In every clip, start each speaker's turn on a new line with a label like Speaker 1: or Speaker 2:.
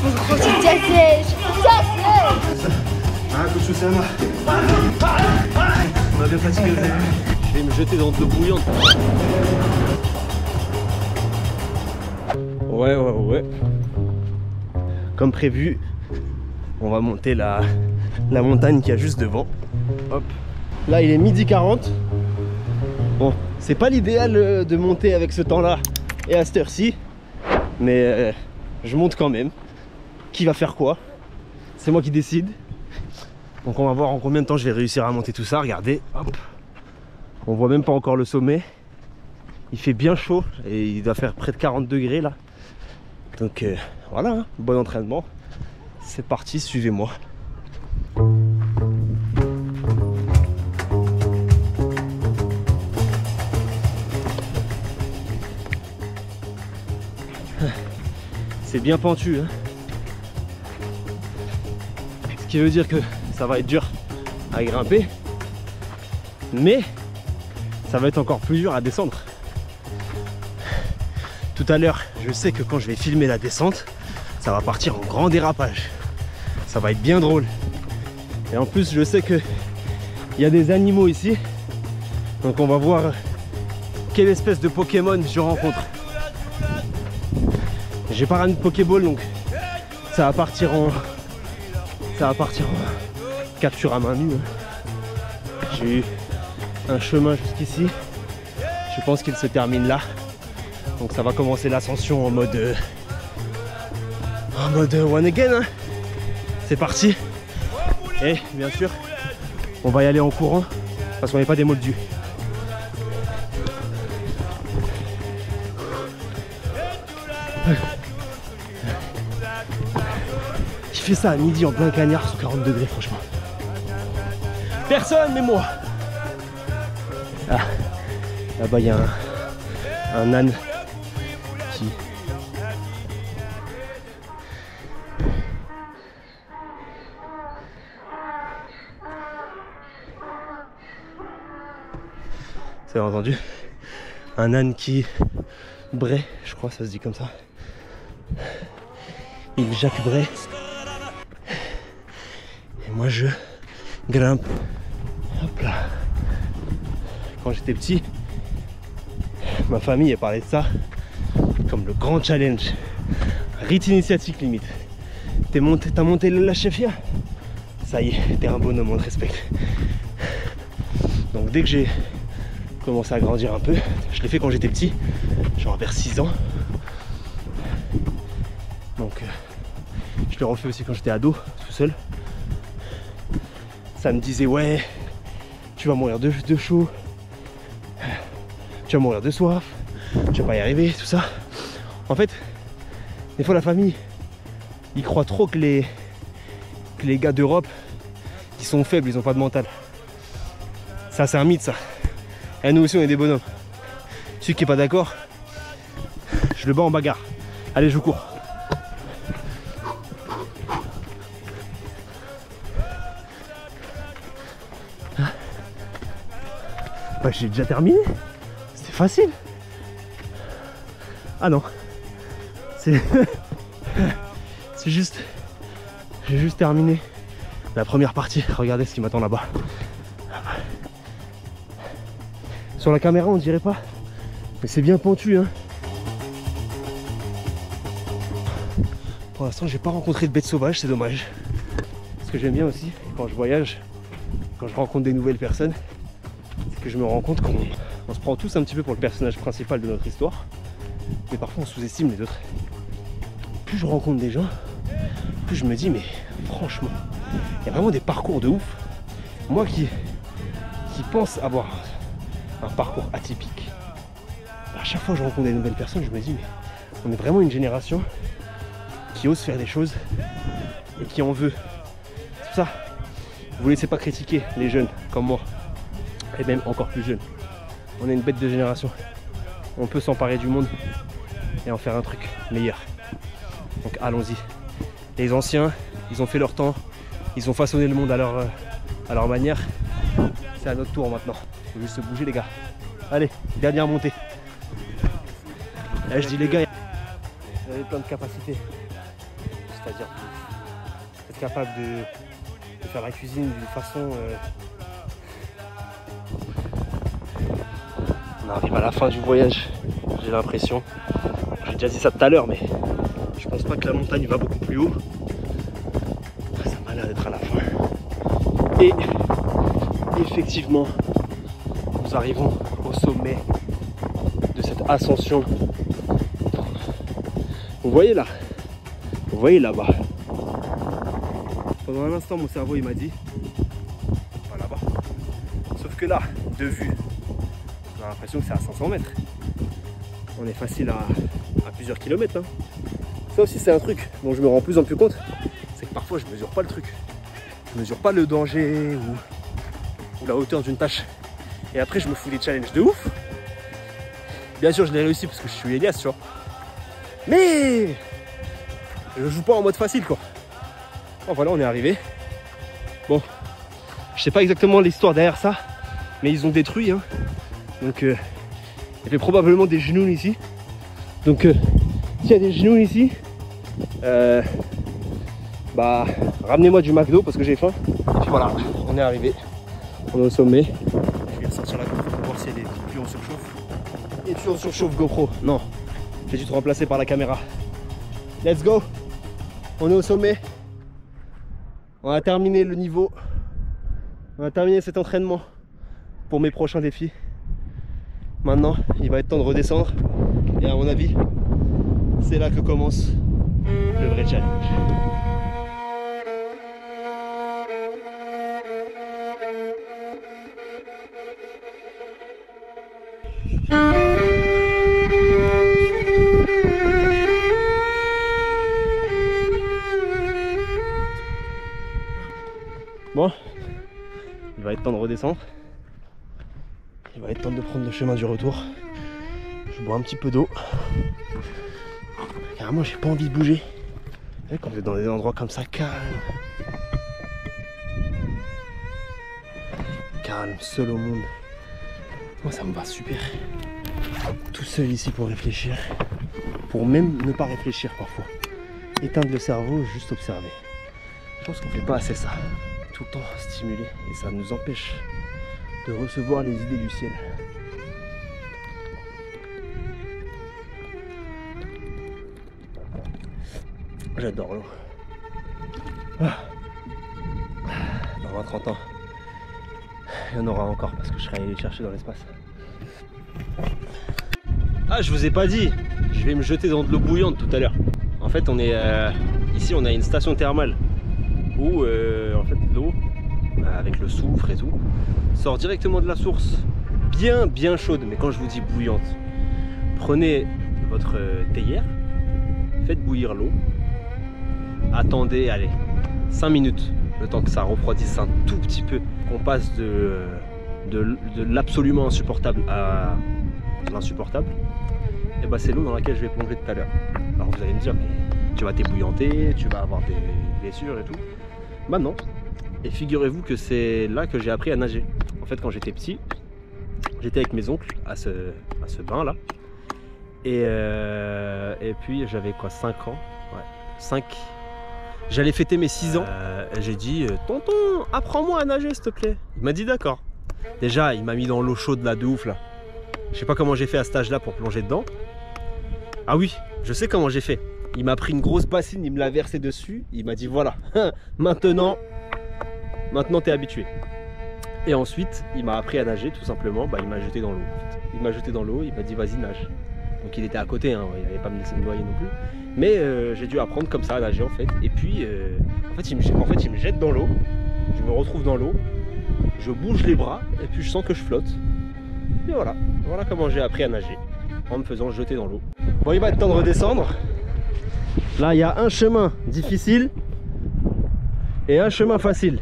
Speaker 1: Ah, coach Oussama. On a bien fatigué, vous avez vu. Je vais me jeter dans de l'eau bouillante. Ouais. Comme prévu, on va monter la montagne qui a juste devant. Hop. Là, il est 12h40. Bon, c'est pas l'idéal de monter avec ce temps-là et à cette heure-ci. Mais je monte quand même. Qui va faire quoi? C'est moi qui décide. Donc on va voir en combien de temps je vais réussir à monter tout ça. Regardez, hop. On voit même pas encore le sommet. Il fait bien chaud et il doit faire près de 40 degrés là. Donc voilà, hein, bon entraînement. C'est parti, suivez-moi. C'est bien pentu, hein. Ce qui veut dire que ça va être dur à grimper, mais ça va être encore plus dur à descendre. Tout à l'heure, je sais que quand je vais filmer la descente, ça va partir en grand dérapage. Ça va être bien drôle. Et en plus, je sais qu'il y a des animaux ici. Donc on va voir quelle espèce de Pokémon je rencontre. J'ai pas ramené de Pokéball, donc ça va partir en capture à main nue. J'ai eu un chemin jusqu'ici. Je pense qu'il se termine là. Donc ça va commencer l'ascension en mode one again, hein. C'est parti. Et bien sûr, on va y aller en courant parce qu'on n'est pas des moldus. Qui fait ça à midi en plein cagnard sous 40 degrés, franchement. Personne mais moi. Ah, là-bas il y a un âne qui... Vous avez entendu? Un âne qui braie, je crois ça se dit comme ça. Il Jacques Bray. Et moi je grimpe. Hop là. Quand j'étais petit, ma famille a parlé de ça comme le grand challenge. Un rite initiatique limite. T'as monté la chefia. Ça y est, t'es un bonhomme, on te respecte. Donc dès que j'ai commencé à grandir un peu, je l'ai fait quand j'étais petit, genre vers 6 ans. Donc je l'ai refait aussi quand j'étais ado, tout seul. Ça me disait ouais, tu vas mourir de chaud, tu vas mourir de soif, tu vas pas y arriver, tout ça. En fait, des fois la famille, ils croient trop que les gars d'Europe, ils sont faibles, ils ont pas de mental. Ça c'est un mythe ça. Et nous aussi on est des bonhommes. Celui qui est pas d'accord, je le bats en bagarre. Allez, je cours. Bah, j'ai déjà terminé. C'était facile. Ah non. C'est juste... J'ai juste terminé la première partie. Regardez ce qui m'attend là-bas. Sur la caméra on dirait pas, mais c'est bien pentu, hein. Pour l'instant j'ai pas rencontré de bêtes sauvages, c'est dommage. Ce que j'aime bien aussi quand je voyage, quand je rencontre des nouvelles personnes, c'est que je me rends compte qu'on se prend tous un petit peu pour le personnage principal de notre histoire, mais parfois on sous-estime les autres. Plus je rencontre des gens, plus je me dis mais franchement, il y a vraiment des parcours de ouf. Moi qui pense avoir un parcours atypique, à chaque fois que je rencontre des nouvelles personnes, je me dis mais on est vraiment une génération qui ose faire des choses et qui en veut. C'est pour ça, vous laissez pas critiquer les jeunes comme moi, et même encore plus jeunes. On est une bête de génération. On peut s'emparer du monde et en faire un truc meilleur. Donc allons-y. Les anciens, ils ont fait leur temps, ils ont façonné le monde à leur manière. C'est à notre tour maintenant. Faut juste se bouger les gars. Allez, dernière montée. Là, je dis les gars, vous avez plein de capacités. c'est-à-dire être capable de faire la cuisine d'une façon... On arrive à la fin du voyage, j'ai l'impression. J'ai déjà dit ça tout à l'heure, mais je pense pas que la montagne va beaucoup plus haut. Ça m'a l'air d'être à la fin. Et effectivement, nous arrivons au sommet de cette ascension. Vous voyez là? Vous voyez là-bas? Pendant un instant, mon cerveau il m'a dit va là-bas. Sauf que là, de vue, j'ai l'impression que c'est à 500 mètres. On est facile à plusieurs kilomètres. Hein. Ça aussi, c'est un truc dont je me rends de plus en plus compte. C'est que parfois, je mesure pas le truc. Je mesure pas le danger ou la hauteur d'une tâche. Et après, je me fous des challenges de ouf. Bien sûr, je l'ai réussi parce que je suis Elias, tu vois. Mais je joue pas en mode facile, quoi. Bon, voilà, on est arrivé. Bon, je sais pas exactement l'histoire derrière ça, mais ils ont détruit. Hein. Donc, il y avait probablement des genoux ici. Donc, s'il y a des genoux ici, bah, ramenez-moi du McDo parce que j'ai faim. Et puis voilà, on est arrivé. On est au sommet. Je vais ressortir la GoPro pour voir si les tuyaux surchauffent. Les tuyaux surchauffent GoPro. Non, j'ai dû te remplacer par la caméra. Let's go. On est au sommet. On a terminé le niveau. On a terminé cet entraînement pour mes prochains défis. Maintenant, il va être temps de redescendre. Et à mon avis, c'est là que commence le vrai challenge. Bon, il va être temps de redescendre. Il va être temps de prendre le chemin du retour. Je bois un petit peu d'eau. Carrément, j'ai pas envie de bouger. Vous savez, quand vous êtes dans des endroits comme ça, calme. Calme, seul au monde. Moi, ça me va super. Tout seul ici pour réfléchir. Pour même ne pas réfléchir parfois. Éteindre le cerveau, juste observer. Je pense qu'on fait pas assez ça. Tout le temps stimulé. Et ça nous empêche de recevoir les idées du ciel. J'adore l'eau. Dans 20-30 ans, il y en aura encore parce que je serai allé les chercher dans l'espace. Ah, je vous ai pas dit, je vais me jeter dans de l'eau bouillante tout à l'heure. En fait, on est ici, on a une station thermale où en fait l'eau, avec le soufre et tout, sort directement de la source, bien chaude. Mais quand je vous dis bouillante, prenez votre théière, faites bouillir l'eau, attendez, allez, 5 minutes, le temps que ça refroidisse un tout petit peu, qu'on passe de l'absolument insupportable à l'insupportable. Et bah c'est l'eau dans laquelle je vais plonger tout à l'heure. Alors vous allez me dire, mais tu vas t'ébouillanter, tu vas avoir des blessures et tout. Bah non. Et figurez-vous que c'est là que j'ai appris à nager. En fait, quand j'étais petit, j'étais avec mes oncles à ce bain là. Et puis j'avais quoi, 5 ans, ouais, 5. J'allais fêter mes 6 ans. J'ai dit, tonton, apprends-moi à nager s'il te plaît. Il m'a dit d'accord. Déjà, il m'a mis dans l'eau chaude là, de ouf là. Je sais pas comment j'ai fait à cet âge là pour plonger dedans. Ah oui, je sais comment j'ai fait. Il m'a pris une grosse bassine, il me l'a versé dessus. Il m'a dit voilà, maintenant t'es habitué. Et ensuite, il m'a appris à nager tout simplement. Bah, il m'a jeté dans l'eau. En fait. Il m'a jeté dans l'eau, il m'a dit vas-y nage. Donc il était à côté, hein, il n'allait pas me laisser me noyer non plus. Mais j'ai dû apprendre comme ça à nager en fait. Et puis en fait, il me jette dans l'eau. Je me retrouve dans l'eau. Je bouge les bras et puis je sens que je flotte. Et voilà, voilà comment j'ai appris à nager. En me faisant jeter dans l'eau. Bon, il va être temps de redescendre. Là, il y a un chemin difficile et un chemin facile.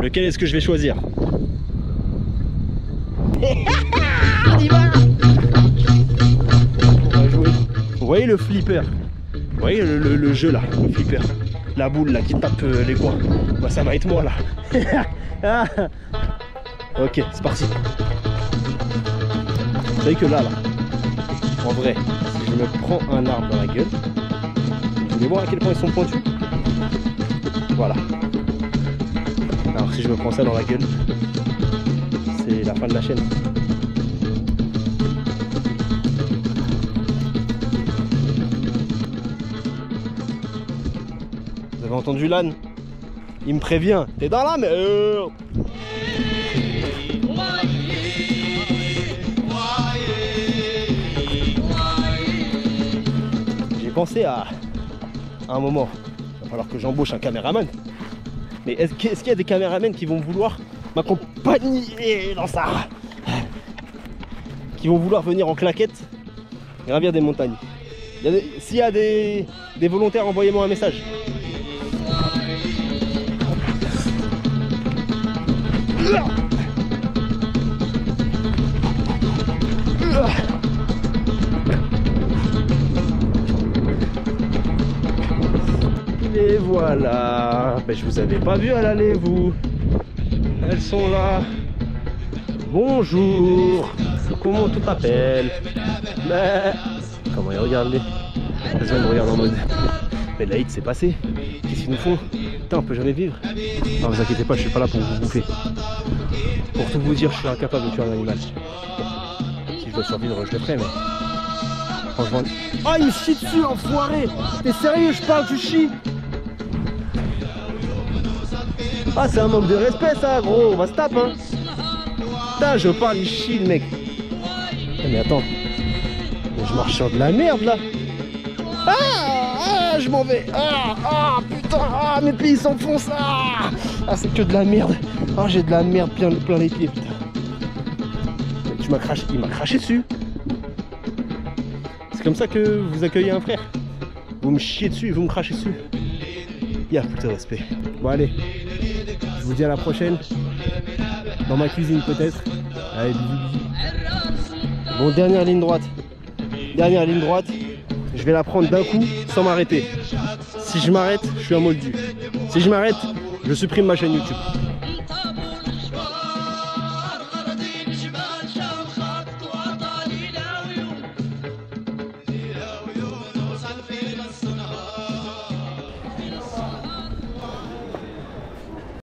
Speaker 1: Lequel est-ce que je vais choisir? On y va. On va jouer. Vous voyez le flipper? Vous voyez le jeu là, le flipper? La boule là qui tape les coins. Bah ça va être moi là. Ah. Ok, c'est parti. Vous savez que là, en vrai, si je me prends un arbre dans la gueule, voulez voir à quel point ils sont pointus? Voilà. Alors si je me prends ça dans la gueule, c'est la fin de la chaîne. Vous avez entendu l'âne? Il me prévient, t'es dans la merde. J'ai pensé à un moment, il va falloir que j'embauche un caméraman. Mais est-ce qu'il y a des caméramans qui vont vouloir m'accompagner dans ça? Qui vont vouloir venir en claquette gravir des montagnes? S'il y a des volontaires, envoyez-moi un message. Et voilà, ben, je vous avais pas vu à l'aller vous. Elles sont là. Bonjour. Comment tu t'appelles? Ben... Comment ils regardent les... Elles me regardent en mode... Mais l'Aïd c'est passé. Qu'est-ce qu'ils nous font? Putain, on peut jamais vivre. Non, vous inquiétez pas, je suis pas là pour vous bouffer. Pour tout vous dire, je suis incapable de tuer un animal. Si je dois survivre, je le ferai, mais... Franchement... Ah, il me chie dessus, enfoiré! T'es sérieux, je parle, tu chies? Ah, c'est un manque de respect, ça, gros. On va se taper, hein. Putain, je parle, il chie, le mec. Mais attends. Mais je marche sur de la merde, là. Ah, je m'en vais. Putain. Ah, mes pieds s'enfoncent. Ah, c'est que de la merde. Ah, j'ai de la merde plein les pieds, putain. Tu m'as craché. Il m'a craché dessus. C'est comme ça que vous accueillez un frère. Vous me chiez dessus et vous me crachez dessus. Il y a plus de respect. Bon, allez. Je vous dis à la prochaine. Dans ma cuisine, peut-être. Allez, bisous. Bon, dernière ligne droite. Dernière ligne droite. Je vais la prendre d'un coup sans m'arrêter. Si je m'arrête, je suis un moldu. Si je m'arrête, je supprime ma chaîne YouTube.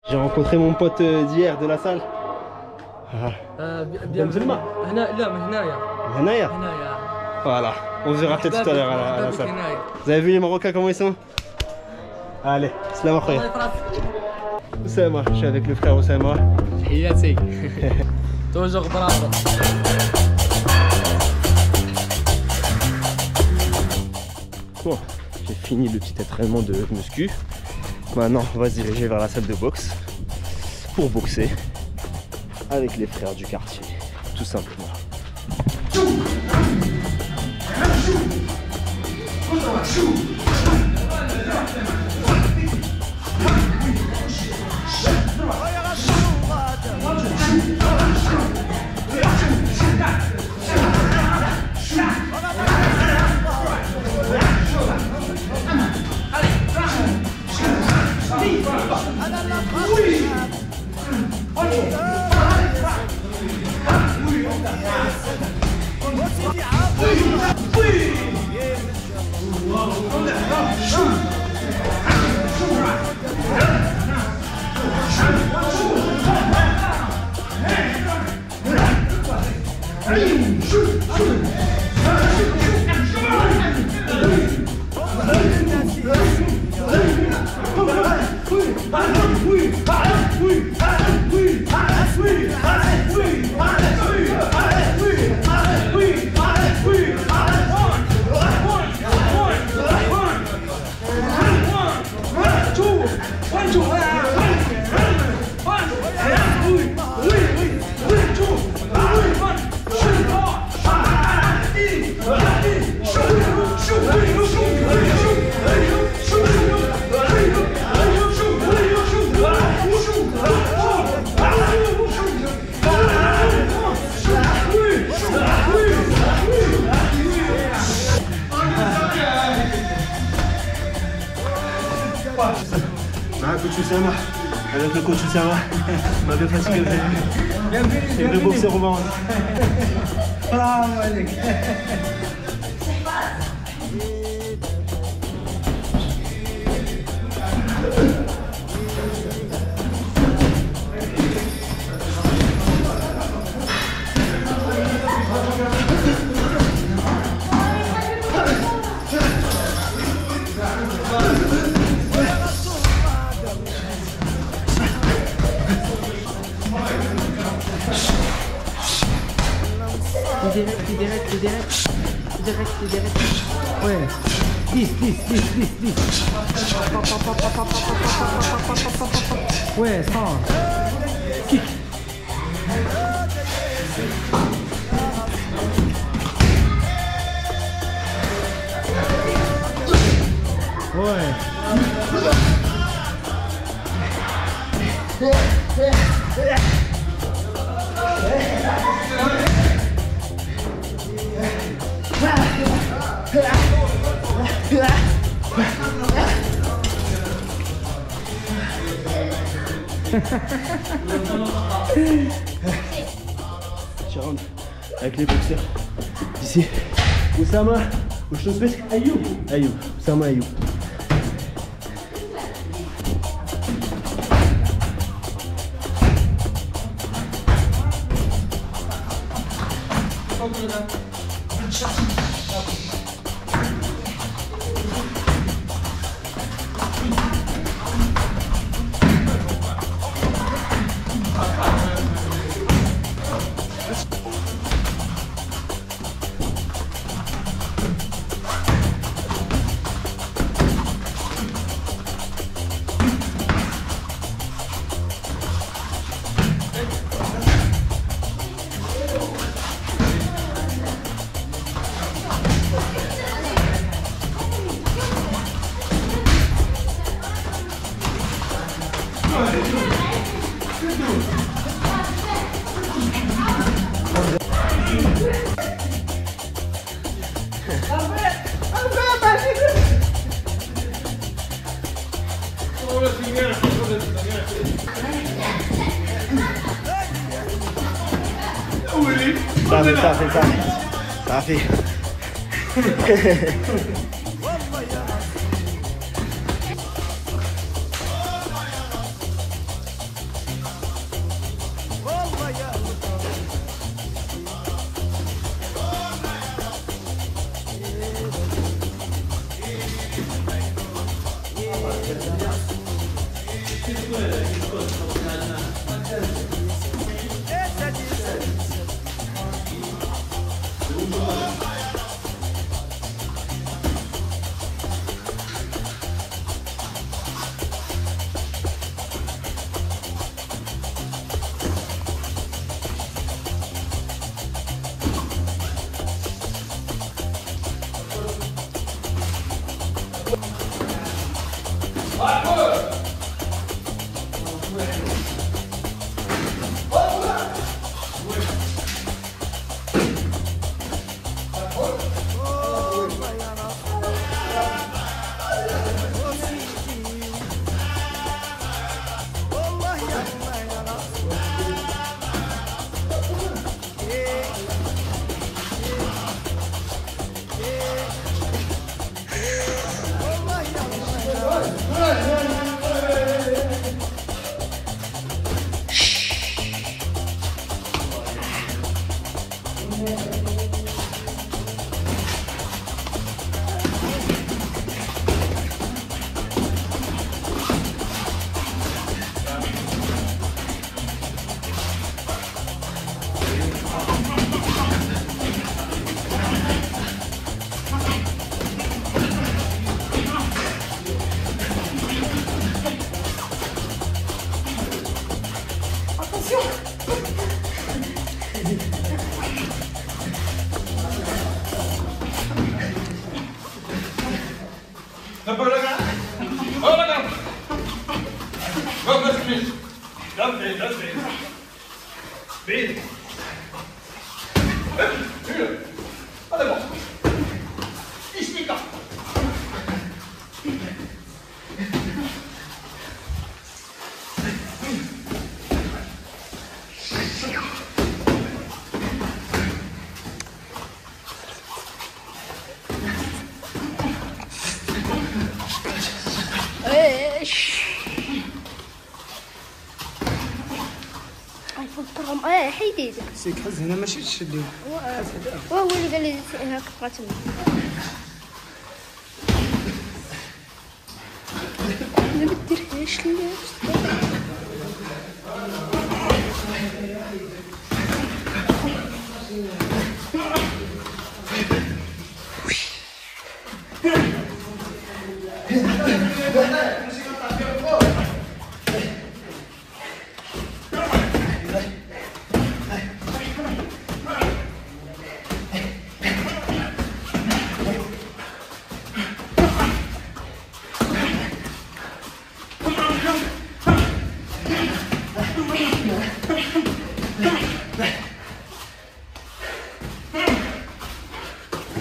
Speaker 1: J'ai rencontré mon pote d'hier de la salle. Voilà, on se verra peut-être tout à l'heure à la salle. Vous avez vu les Marocains comment ils sont? Allez, salam frère. Oussama, je suis avec le frère Oussama.
Speaker 2: Toujours bravo.
Speaker 1: Bon, j'ai fini le petit entraînement de muscu. Maintenant, on va se diriger vers la salle de boxe pour boxer avec les frères du quartier, tout simplement. Coach Oussama, avec le coach Oussama, m'a bien fatigué, vous avez vu. C'est deux boxeurs au Maroc.
Speaker 2: direct. Ouais. 10. Ouais, 100. Kick. Ouais.
Speaker 1: Je rentre avec les boxeurs ici. Oussama, où je te fais Ayoub. Oussama Ayoub. Ça fait.
Speaker 2: حيديد سيك حز هنا ماشي تشدي
Speaker 3: وهو اللي قال لي هاك قاتل ما بديرهاش ليه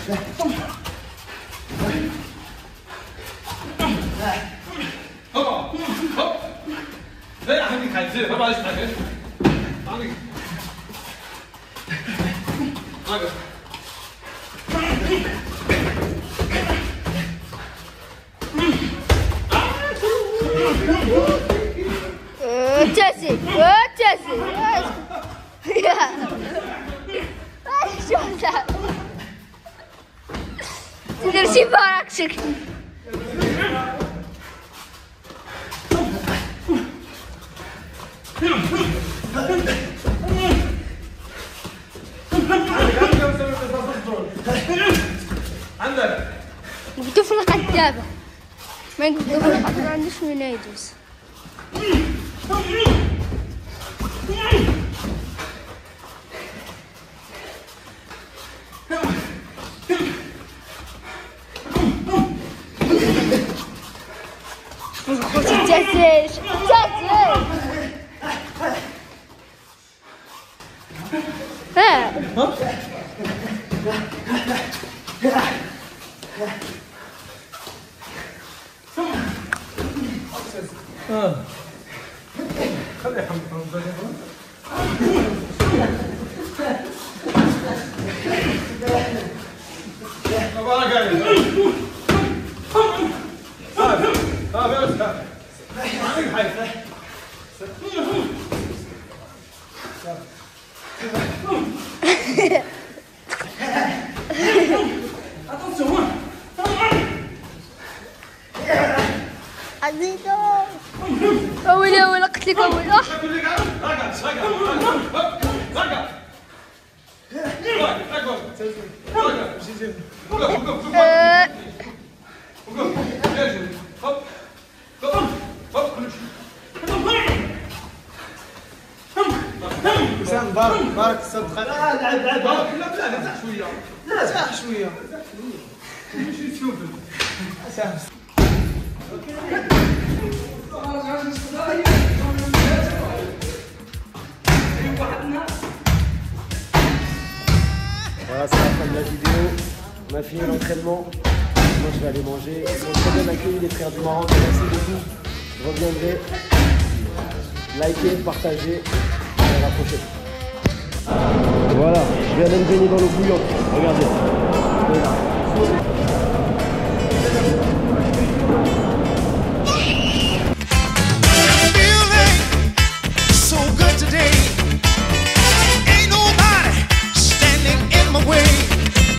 Speaker 3: تاسي شو هذا؟ تدير شي باراك شكل
Speaker 4: عندك
Speaker 3: قلتو في القدابة ما قلتو في القدابة ما عندوش من يدوس تاسيش
Speaker 4: خلي يا حمد
Speaker 3: عزيزو أول قلت لك أول
Speaker 4: حسام بارك الصدقه. لا لا زح شويه. لا زح شويه. شو تشوف حسام.
Speaker 1: Voilà, c'est la fin de la vidéo. On a fini l'entraînement. Moi, je vais aller manger. Ils ont très bien accueilli les frères du Maroc. Merci beaucoup. Je reviendrai. Likez, partagez. Et à la prochaine. Voilà, je vais aller me baigner dans l'eau bouillante. Regardez.